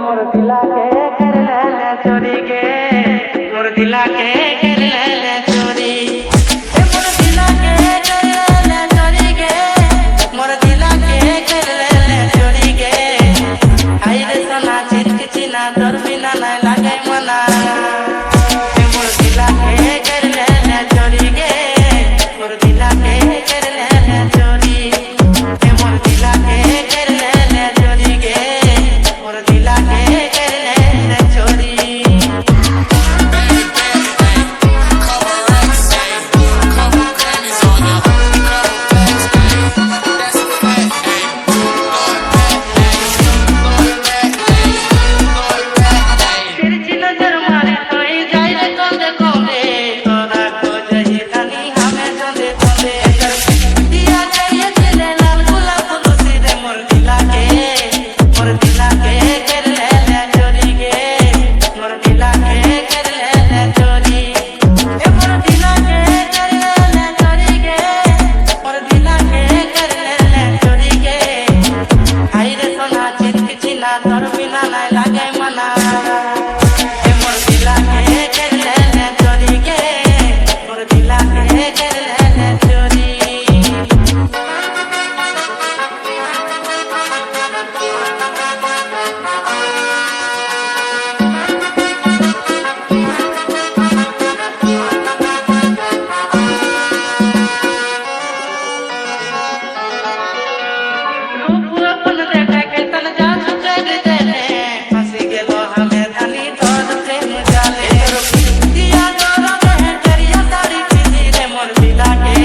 मोर दिला के कर ले चोरी गे, मोर दिला के कर ले चोरी, मोर दिला के कर ले चोरी गे, मोर दिला के कर ले चोरी गे। आई रे सोना चिरकिचिना तोर बिना नहीं लागे मना, मोर दिला के कर ले चोरी गे, मोर दिला के कर ले चोरी, मोर दिला के कर ले चोरी गे, मोर दिला के कर ले चोरी। तिरछी नजर मारे तोई जाई रे कोंदे कोंदे, तोरा को जही रानी हमें जोंदे जोंदे। दिया चाहिए चले लाल गुलाब फुलसी रे, मोर दिला के कर ले चोरी गे, मोर दिला के कर ले चोरी, मोर दिला के कर ले चोरी गे, मोर दिला के कर ले चोरी गे। आई रे सोना चिरकिचिना तोर बिना नहीं लागे मना, मोर दिला के कर ले चोरी गे, मोर दिला के कर ले चोरी। रूप अपन देखा के तन जा कर देले, हंसी गेलो हमें धनी तोर प्रेम जाले। दिया तोरा में करिया साड़ी पीसी रे, मोर दिला के